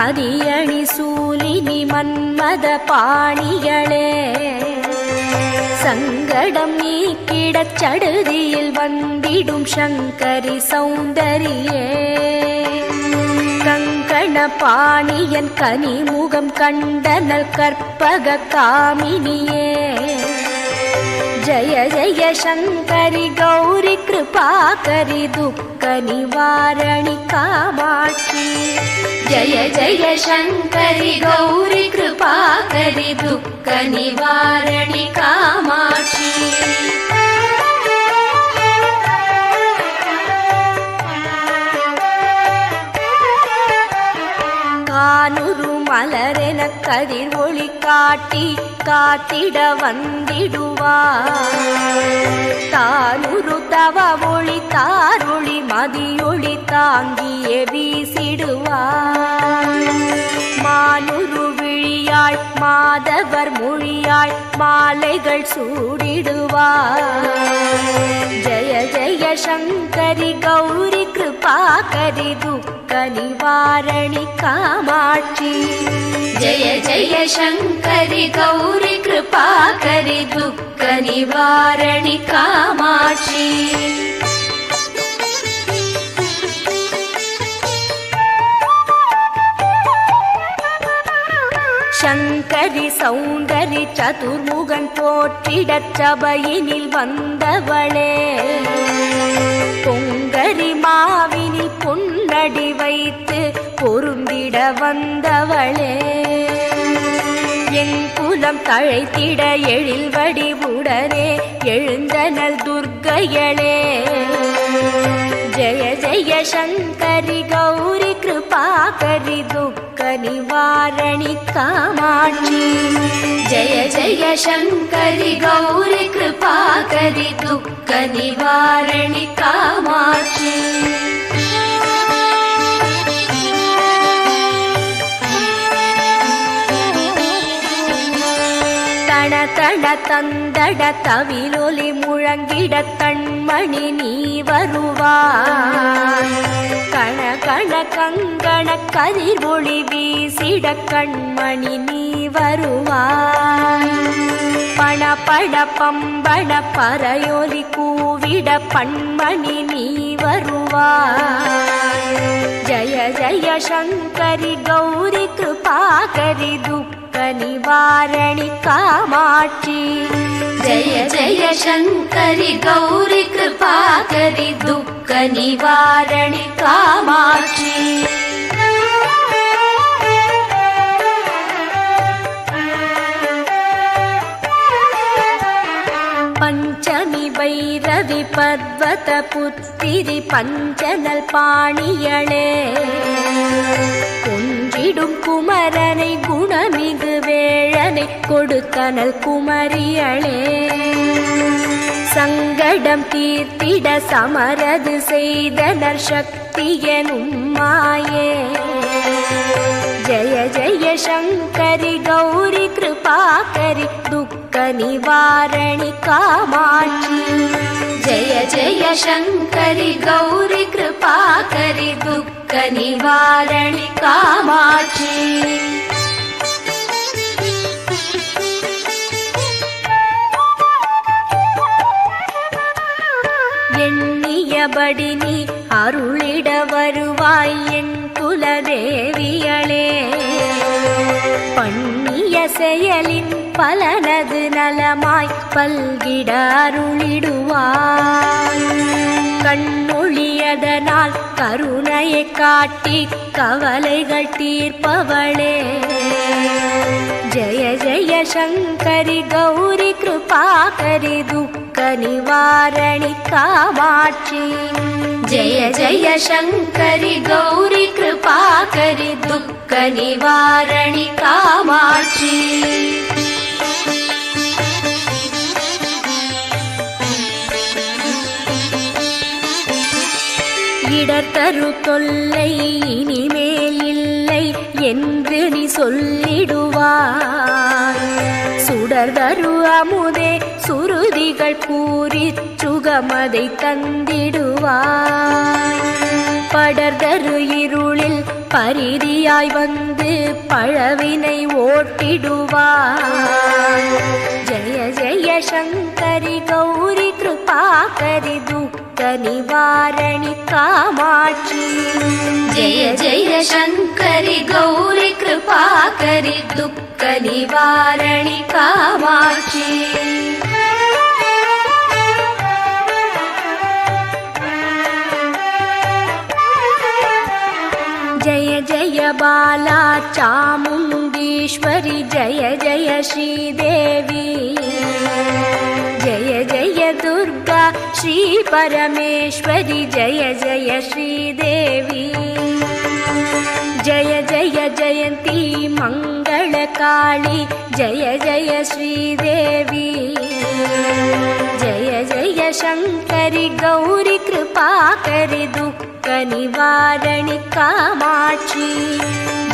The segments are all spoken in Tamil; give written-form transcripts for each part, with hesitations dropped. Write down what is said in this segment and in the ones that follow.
மதியணி சூலினி மன்மத பாணிகளே சங்கடம் நீக்கிடச் சடுதியில் வந்திடும் சங்கரி சௌந்தரியே கங்கண பாணியன் கனிமுகம் கண்டனல் கற்பக காமினியே जय जय शंकरि गौरी कृपाकरि दुःख निवारणि कामाक्षी जय जय शंकरि गौरी कृपाकरि दुःख निवारणि कामाक्षी கானுரு மலரென கதிர் ஒளி காட்டி காத்திட வந்திடுவார் தானுரு தவ ஒளி தாரொளி மதியொளி தாங்கியே வீசிடுவார் மானுரு விழியாள் மாதவர் மொழியாள் மாலைகள் சூடிடுவார் ஜய ஜய சங்கரி கௌரி கிருபாகரி துக்க நிவாரணி காமாட்சி जय जय शंकरि गौरी कृपाकरि दुःख निवारणि कामाक्षी शंकरि सौंदरि चतुर्मुगन போற்றிடச் சபையினில் வந்தவளே பொங்கரி மாவினில் பொன்னடி வைத்து பொருந்திட வந்தவளே என் குலம் தழைத்திட எழில் வடிவுடனே எழுந்தனல் துர்க்கையளே ஜய ஜய சங்கரி கௌரி கிருபாகரி துக்க நிவாரணி காமாட்சி ஜய ஜய சங்கரி கௌரி கிருபாகரி துக்க நிவாரணி காமாட்சி தட தந்தட தவிலொலி முழங்கிட தன்மணி நீ வருவாய் கண கண கங்கண கதிர் ஒளி வீசிட கண்மணி நீ வருவாய் பண பட பம்பட பறையொலி கூவிட பண்மணி நீ வருவாய் ஜய ஜய சங்கரி கௌரி கிருபாகரி துக்க निवारणि कामाक्षी जय जय शंकरि गौरी कृपाकरि दुःख निवारणि कामाक्षी पंचमी भैरवी पर्वत पुत्तिरि पंचनल पाणियळे குன்றிடும் குமரனை குணமிகு வேழனை கொடுத்தனல் குமரியளே சங்கடம் தீர்த்திட சமரது செய்தனர் சக்தியனும் மாயே ஜய ஜய சங்கரி கௌரி கிருபாகரி துக்க நிவாரணி காமாட்சி जय जय शंकरि गौरी कृपाकरि दुःख निवारणि कामाक्षी எண்ணியபடி நீ அருளிட வருவாய் என் குலதேவியளே பண்ணிய செயலின் பலனது நலமாய் பல்கிட அருளிடுவாய் கண்ணொழியதனால் கருணையை காட்டி கவலைகள் தீர்ப்பவளே ஜய ஜய சங்கரி கௌரி கிருபாகரி துக்க நிவாரணி காமாட்சி जय जय शंकरि गौरी कृपाकरि दुःख निवारणि कामाक्षी இடர் தரு தொல்லை இனிமேல் இல்லை என்று நீ சொல்லிடுவாய். சுடர்தரு அமுதே சுருதிகள் கூறிச் சுகமதை தந்திடுவாய். படர்தரு இருளில் பரிதியாய் வந்து பழவினை ஓட்டிடுவாய். ஜெய ஜெய சங்கரி கௌரி கிருபாகரி துக்க நிவாரணி காமாட்சி. ஜெய ஜெய சங்கரி கௌரி கிருபாகரி துக்க நிவாரணி காமாட்சி. जय जय बाला चामुण्डीश्वरी जय जय श्रीदेवी. जय जय दुर्गा श्री परमेश्वरी जय जय श्रीदेवी. जय जय जयन्ती मङ्गलकाली जय जय श्रीदेवी. जय जय शङ्करि गौरी कृपाकरि दुःख निवारणि कामाक्षी.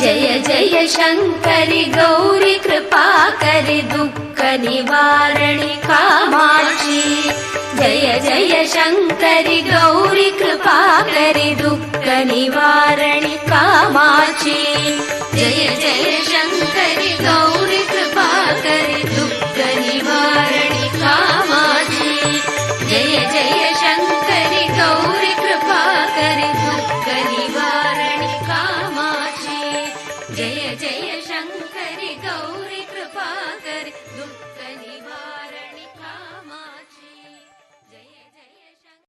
जय जय शङ्करि गौरी कृपाकरि दुःख निवारणि कामाक्षी. जय जय शङ्करि गौरी कृपाकरि दुःख निवारणि कामाक्षी. जय जय शङ्करि